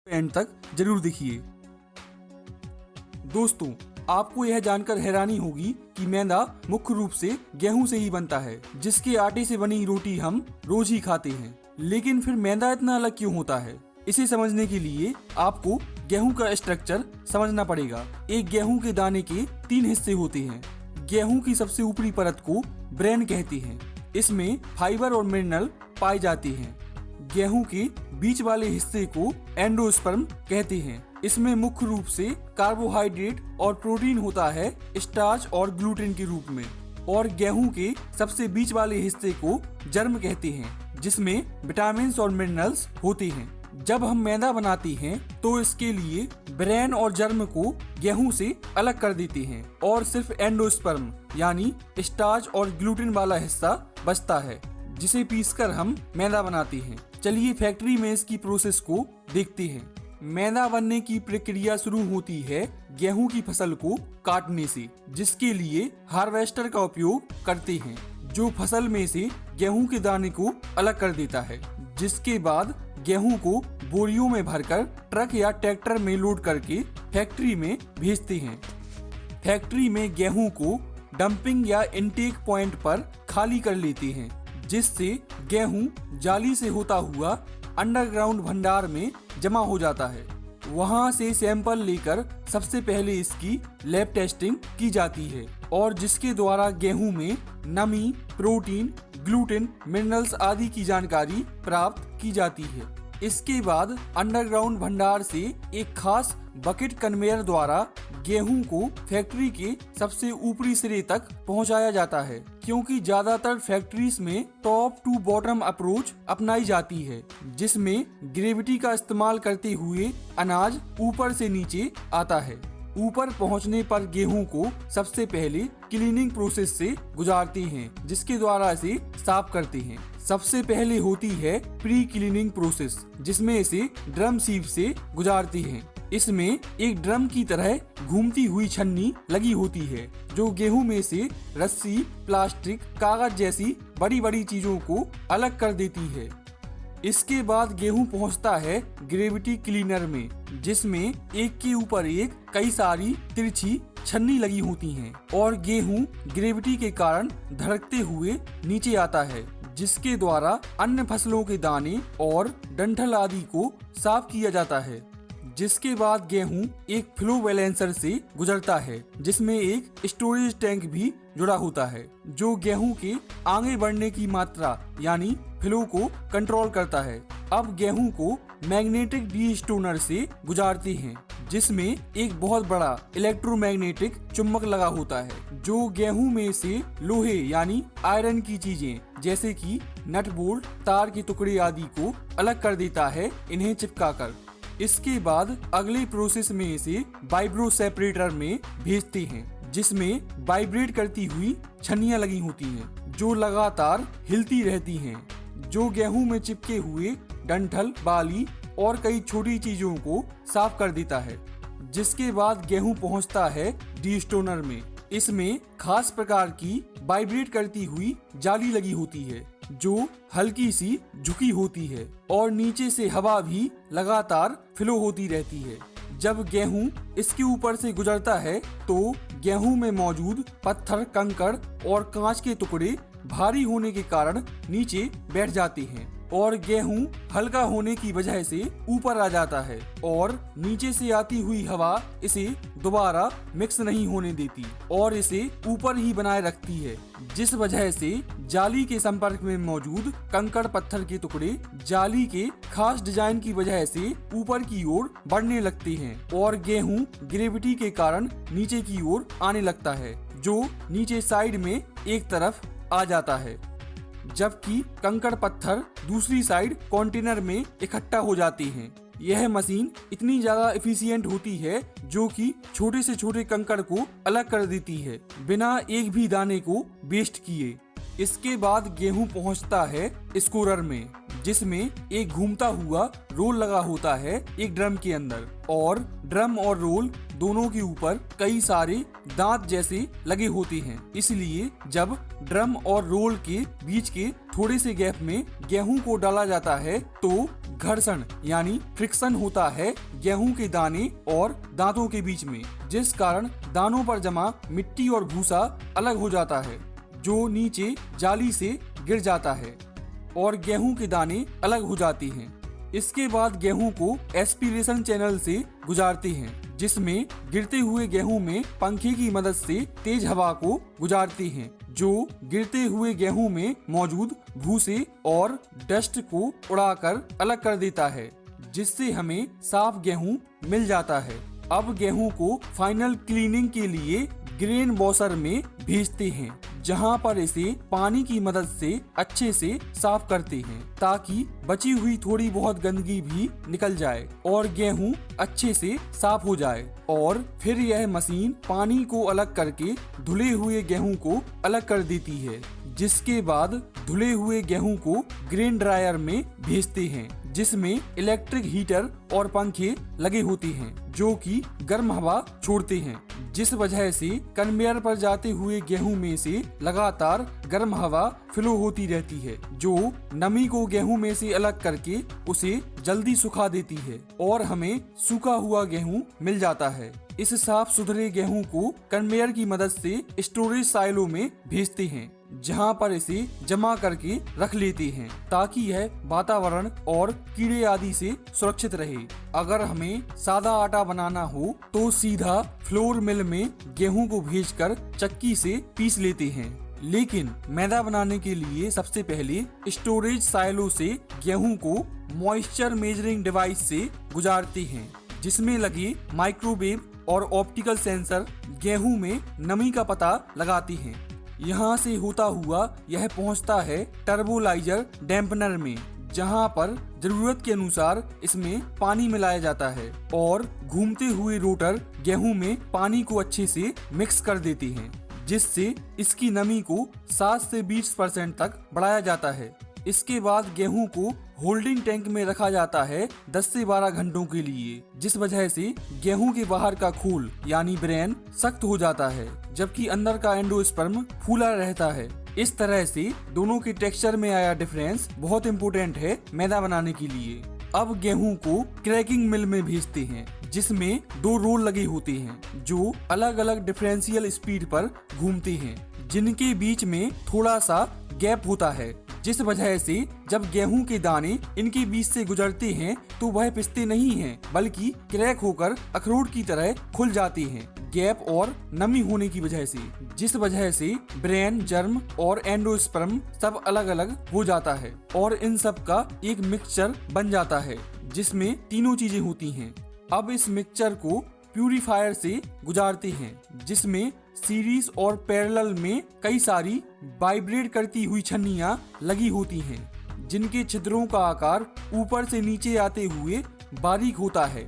And तक जरूर देखिए। दोस्तों, आपको यह जानकर हैरानी होगी कि मैदा मुख्य रूप से गेहूं से ही बनता है, जिसके आटे से बनी रोटी हम रोज ही खाते हैं। लेकिन फिर मैदा इतना अलग क्यों होता है? इसे समझने के लिए आपको गेहूं का स्ट्रक्चर समझना पड़ेगा। एक गेहूं के दाने के 3 हिस्से होते हैं। गेहूं की सबसे ऊपरी परत को ब्रेन कहते हैं। इसमें फाइबर और मिनरल पाए जाते हैं। गेहूं के बीच वाले हिस्से को एंडोस्पर्म कहते हैं। इसमें मुख्य रूप से कार्बोहाइड्रेट और प्रोटीन होता है, स्टार्च और ग्लूटेन के रूप में। और गेहूं के सबसे बीच वाले हिस्से को जर्म कहते हैं, जिसमें विटामिन और मिनरल्स होते हैं। जब हम मैदा बनाते हैं तो इसके लिए ब्रेन और जर्म को गेहूं से अलग कर देते हैं और सिर्फ एंडोस्पर्म यानी स्टार्च और ग्लूटेन वाला हिस्सा बचता है, जिसे पीसकर हम मैदा बनाते हैं। चलिए फैक्ट्री में इसकी प्रोसेस को देखते हैं। मैदा बनने की प्रक्रिया शुरू होती है गेहूं की फसल को काटने से, जिसके लिए हार्वेस्टर का उपयोग करते हैं, जो फसल में से गेहूं के दाने को अलग कर देता है। जिसके बाद गेहूं को बोरियों में भरकर ट्रक या ट्रैक्टर में लोड करके फैक्ट्री में भेजते हैं। फैक्ट्री में गेहूं को डंपिंग या इनटेक पॉइंट पर खाली कर लेते हैं, जिससे गेहूं जाली से होता हुआ अंडरग्राउंड भंडार में जमा हो जाता है। वहां से सैंपल लेकर सबसे पहले इसकी लैब टेस्टिंग की जाती है और जिसके द्वारा गेहूं में नमी, प्रोटीन, ग्लूटेन, मिनरल्स आदि की जानकारी प्राप्त की जाती है। इसके बाद अंडरग्राउंड भंडार से एक खास बकेट कन्वेयर द्वारा गेहूं को फैक्ट्री के सबसे ऊपरी सिरे तक पहुंचाया जाता है, क्योंकि ज्यादातर फैक्ट्रीज में टॉप टू बॉटम अप्रोच अपनाई जाती है, जिसमें ग्रेविटी का इस्तेमाल करते हुए अनाज ऊपर से नीचे आता है। ऊपर पहुंचने पर गेहूं को सबसे पहले क्लीनिंग प्रोसेस से गुजारते हैं, जिसके द्वारा इसे साफ करते हैं। सबसे पहले होती है प्री क्लीनिंग प्रोसेस, जिसमें इसे ड्रम सीव से गुजारते हैं। इसमें एक ड्रम की तरह घूमती हुई छन्नी लगी होती है, जो गेहूं में से रस्सी, प्लास्टिक, कागज जैसी बड़ी बड़ी चीजों को अलग कर देती है। इसके बाद गेहूं पहुंचता है ग्रेविटी क्लीनर में, जिसमें एक के ऊपर एक कई सारी तिरछी छन्नी लगी होती हैं और गेहूं ग्रेविटी के कारण धड़कते हुए नीचे आता है, जिसके द्वारा अन्य फसलों के दाने और डंठल आदि को साफ किया जाता है। जिसके बाद गेहूं एक फ्लो बैलेंसर से गुजरता है, जिसमें एक स्टोरेज टैंक भी जुड़ा होता है, जो गेहूं के आगे बढ़ने की मात्रा यानी फ्लो को कंट्रोल करता है। अब गेहूं को मैग्नेटिक डीस्टोनर से गुजारते हैं, जिसमें एक बहुत बड़ा इलेक्ट्रोमैग्नेटिक चुंबक लगा होता है, जो गेहूं में से लोहे यानी आयरन की चीजें जैसे कि नट बोल्ट, तार के टुकड़े आदि को अलग कर देता है, इन्हें चिपकाकर। इसके बाद अगले प्रोसेस में इसे वाइब्रो सेपरेटर में भेजते हैं, जिसमें वाइब्रेट करती हुई छन्नियां लगी होती हैं, जो लगातार हिलती रहती हैं, जो गेहूं में चिपके हुए डंठल, बाली और कई छोटी चीजों को साफ कर देता है। जिसके बाद गेहूं पहुंचता है डीस्टोनर में। इसमें खास प्रकार की वाइब्रेट करती हुई जाली लगी होती है, जो हल्की सी झुकी होती है और नीचे से हवा भी लगातार फ्लो होती रहती है। जब गेहूं इसके ऊपर से गुजरता है तो गेहूं में मौजूद पत्थर, कंकड़ और कांच के टुकड़े भारी होने के कारण नीचे बैठ जाते हैं और गेहूं हल्का होने की वजह से ऊपर आ जाता है और नीचे से आती हुई हवा इसे दोबारा मिक्स नहीं होने देती और इसे ऊपर ही बनाए रखती है, जिस वजह से जाली के संपर्क में मौजूद कंकड़ पत्थर के टुकड़े जाली के खास डिजाइन की वजह से ऊपर की ओर बढ़ने लगते हैं और गेहूं ग्रेविटी के कारण नीचे की ओर आने लगता है, जो नीचे साइड में एक तरफ आ जाता है, जबकि कंकड़ पत्थर दूसरी साइड कंटेनर में इकट्ठा हो जाते हैं। यह मशीन इतनी ज्यादा एफिशिएंट होती है, जो कि छोटे से छोटे कंकड़ को अलग कर देती है, बिना एक भी दाने को वेस्ट किए। इसके बाद गेहूं पहुंचता है स्कोरर में, जिसमें एक घूमता हुआ रोल लगा होता है एक ड्रम के अंदर, और ड्रम और रोल दोनों के ऊपर कई सारे दांत जैसे लगे होते हैं। इसलिए जब ड्रम और रोल के बीच के थोड़े से गैप में गेहूं को डाला जाता है तो घर्षण यानी फ्रिक्शन होता है गेहूं के दाने और दांतों के बीच में, जिस कारण दानों पर जमा मिट्टी और भूसा अलग हो जाता है जो नीचे जाली से गिर जाता है और गेहूं के दाने अलग हो जाते हैं। इसके बाद गेहूं को एस्पिरेशन चैनल से गुजारते हैं, जिसमें गिरते हुए गेहूं में पंखे की मदद से तेज हवा को गुजारते हैं, जो गिरते हुए गेहूं में मौजूद भूसे और डस्ट को उड़ाकर अलग कर देता है, जिससे हमें साफ गेहूं मिल जाता है। अब गेहूं को फाइनल क्लीनिंग के लिए ग्रेन वॉशर में भेजते हैं, जहां पर इसे पानी की मदद से अच्छे से साफ करते हैं ताकि बची हुई थोड़ी बहुत गंदगी भी निकल जाए और गेहूं अच्छे से साफ हो जाए। और फिर यह मशीन पानी को अलग करके धुले हुए गेहूं को अलग कर देती है, जिसके बाद धुले हुए गेहूं को ग्रेन ड्रायर में भेजते हैं, जिसमें इलेक्ट्रिक हीटर और पंखे लगे होते हैं जो कि गर्म हवा छोड़ते हैं, जिस वजह से कन्वेयर पर जाते हुए गेहूं में से लगातार गर्म हवा फ्लो होती रहती है, जो नमी को गेहूं में से अलग करके उसे जल्दी सुखा देती है और हमें सूखा हुआ गेहूं मिल जाता है। इस साफ सुथरे गेहूं को कन्वेयर की मदद से स्टोरेज साइलो में भेजते हैं, जहां पर इसे जमा करके रख लेते हैं ताकि यह वातावरण और कीड़े आदि से सुरक्षित रहे। अगर हमें सादा आटा बनाना हो तो सीधा फ्लोर मिल में गेहूं को भेजकर चक्की से पीस लेते हैं, लेकिन मैदा बनाने के लिए सबसे पहले स्टोरेज साइलो से गेहूं को मॉइस्चर मेजरिंग डिवाइस से गुजारते हैं, जिसमें लगे माइक्रोवेव और ऑप्टिकल सेंसर गेहूं में नमी का पता लगाते हैं। यहाँ से होता हुआ यह पहुँचता है टर्बोलाइजर डैम्पनर में, जहाँ पर जरूरत के अनुसार इसमें पानी मिलाया जाता है और घूमते हुए रोटर गेहूं में पानी को अच्छे से मिक्स कर देते हैं, जिससे इसकी नमी को 7 से 20% तक बढ़ाया जाता है। इसके बाद गेहूं को होल्डिंग टैंक में रखा जाता है 10 से 12 घंटों के लिए, जिस वजह से गेहूं के बाहर का खोल यानी ब्रेन सख्त हो जाता है, जबकि अंदर का एंडोस्पर्म फूला रहता है। इस तरह से दोनों के टेक्सचर में आया डिफरेंस बहुत इम्पोर्टेंट है मैदा बनाने के लिए। अब गेहूं को क्रैकिंग मिल में भेजते हैं, जिसमें 2 रोल लगे होते हैं जो अलग अलग डिफरेंशियल स्पीड पर घूमते हैं, जिनके बीच में थोड़ा सा गैप होता है, जिस वजह से जब गेहूं के दाने इनके बीच से गुजरते हैं तो वह पिसते नहीं हैं, बल्कि क्रैक होकर अखरोट की तरह खुल जाते हैं, गैप और नमी होने की वजह से, जिस वजह से ब्रेन, जर्म और एंडोस्पर्म सब अलग अलग हो जाता है और इन सब का एक मिक्सचर बन जाता है, जिसमें तीनों चीजें होती हैं। अब इस मिक्सचर को प्यूरीफायर से गुजारते हैं, जिसमें सीरीज और पैरेलल में कई सारी वाइब्रेट करती हुई छन्नियां लगी होती हैं, जिनके छिद्रों का आकार ऊपर से नीचे आते हुए बारीक होता है।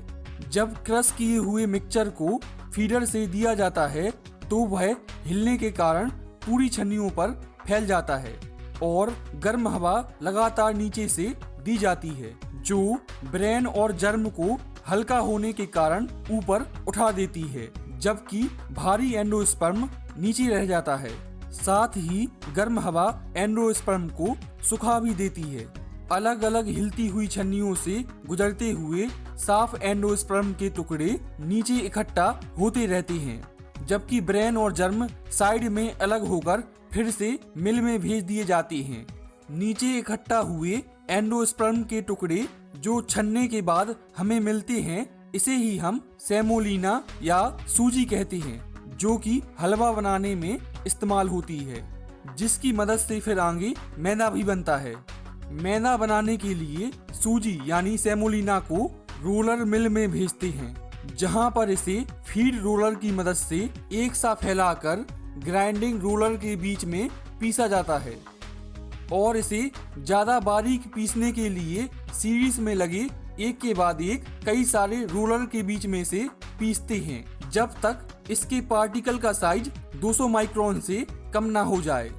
जब क्रश किए हुए मिक्सचर को फीडर से दिया जाता है तो वह हिलने के कारण पूरी छन्नियों पर फैल जाता है और गर्म हवा लगातार नीचे से दी जाती है, जो ब्रेन और जर्म को हल्का होने के कारण ऊपर उठा देती है, जबकि भारी एंडोस्पर्म नीचे रह जाता है। साथ ही गर्म हवा एंडोस्पर्म को सुखा भी देती है। अलग अलग हिलती हुई छन्नियों से गुजरते हुए साफ एंडोस्पर्म के टुकड़े नीचे इकट्ठा होते रहते हैं, जबकि ब्रेन और जर्म साइड में अलग होकर फिर से मिल में भेज दिए जाते हैं। नीचे इकट्ठा हुए एंडोस्पर्म के टुकड़े जो छन्ने के बाद हमें मिलते हैं, इसे ही हम सेमोलिना या सूजी कहते हैं, जो कि हलवा बनाने में इस्तेमाल होती है, जिसकी मदद से फिर आगे मैदा भी बनता है। मैदा बनाने के लिए सूजी यानी सेमोलिना को रोलर मिल में भेजते हैं, जहां पर इसे फीड रोलर की मदद से एक सा फैलाकर ग्राइंडिंग रोलर के बीच में पीसा जाता है और इसे ज्यादा बारीक पीसने के लिए सीरीज में लगे एक के बाद एक कई सारे रोलर के बीच में से पीसते हैं, जब तक इसके पार्टिकल का साइज 200 माइक्रोन से कम ना हो जाए,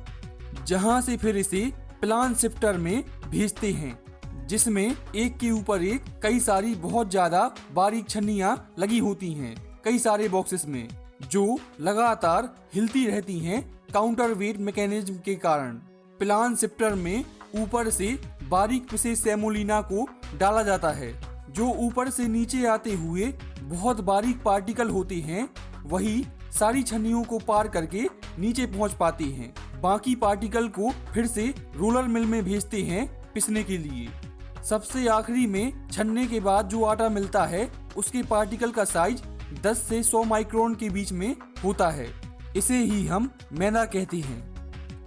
जहां से फिर इसे प्लान शिफ्टर में भेजते हैं, जिसमें एक के ऊपर एक कई सारी बहुत ज्यादा बारीक छन्नियां लगी होती हैं कई सारे बॉक्सेस में, जो लगातार हिलती रहती हैं काउंटर वेट मैकेनिज्म के कारण। प्लान शिफ्टर में ऊपर से बारीक पिसे सेमोलिना को डाला जाता है, जो ऊपर से नीचे आते हुए बहुत बारीक पार्टिकल होते हैं, वही सारी छन्नियों को पार करके नीचे पहुंच पाते हैं। बाकी पार्टिकल को फिर से रोलर मिल में भेजते हैं पिसने के लिए। सबसे आखिरी में छन्ने के बाद जो आटा मिलता है उसके पार्टिकल का साइज 10 से 100 माइक्रोन के बीच में होता है। इसे ही हम मैदा कहते हैं।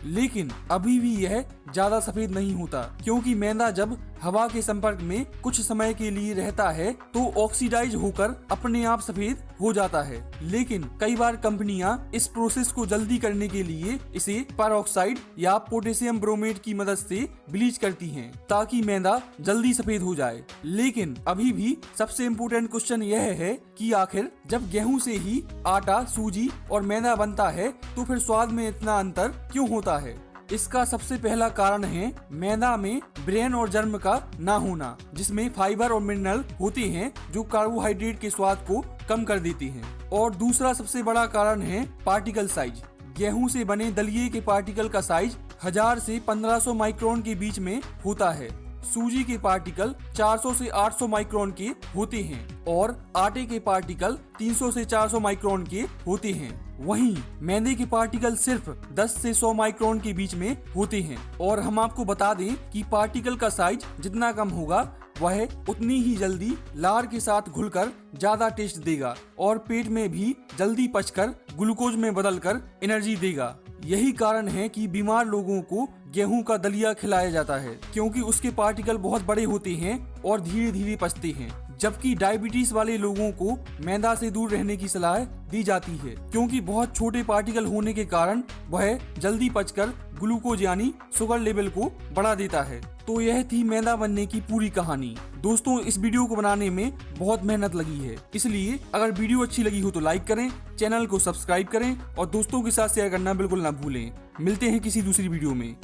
लेकिन अभी भी यह ज्यादा सफेद नहीं होता, क्योंकि मैदा जब हवा के संपर्क में कुछ समय के लिए रहता है तो ऑक्सीडाइज होकर अपने आप सफेद हो जाता है। लेकिन कई बार कंपनियां इस प्रोसेस को जल्दी करने के लिए इसे पेरोक्साइड या पोटेशियम ब्रोमेट की मदद से ब्लीच करती हैं, ताकि मैदा जल्दी सफेद हो जाए। लेकिन अभी भी सबसे इम्पोर्टेंट क्वेश्चन यह है कि आखिर जब गेहूं से ही आटा, सूजी और मैदा बनता है तो फिर स्वाद में इतना अंतर क्यों होता है? इसका सबसे पहला कारण है मैदा में ब्रेन और जर्म का ना होना, जिसमें फाइबर और मिनरल होते हैं जो कार्बोहाइड्रेट के स्वाद को कम कर देते हैं। और दूसरा सबसे बड़ा कारण है पार्टिकल साइज। गेहूं से बने दलिये के पार्टिकल का साइज 1000 से 1500 माइक्रोन के बीच में होता है। सूजी के पार्टिकल 400 से 800 माइक्रोन के होते हैं और आटे के पार्टिकल 300 से 400 माइक्रोन के होते हैं। वहीं मैदे के पार्टिकल सिर्फ 10 से 100 माइक्रोन के बीच में होते हैं। और हम आपको बता दें कि पार्टिकल का साइज जितना कम होगा वह उतनी ही जल्दी लार के साथ घुलकर ज्यादा टेस्ट देगा और पेट में भी जल्दी पचकर ग्लूकोज में बदलकर एनर्जी देगा। यही कारण है कि बीमार लोगों को गेहूं का दलिया खिलाया जाता है, क्योंकि उसके पार्टिकल बहुत बड़े होते हैं और धीरे धीरे पचते हैं। जबकि डायबिटीज वाले लोगों को मैदा से दूर रहने की सलाह दी जाती है, क्योंकि बहुत छोटे पार्टिकल होने के कारण वह जल्दी पचकर ग्लूकोज यानी शुगर लेवल को बढ़ा देता है। तो यह थी मैदा बनने की पूरी कहानी। दोस्तों, इस वीडियो को बनाने में बहुत मेहनत लगी है, इसलिए अगर वीडियो अच्छी लगी हो तो लाइक करें, चैनल को सब्सक्राइब करें और दोस्तों के साथ शेयर करना बिल्कुल ना भूलें। मिलते हैं किसी दूसरी वीडियो में।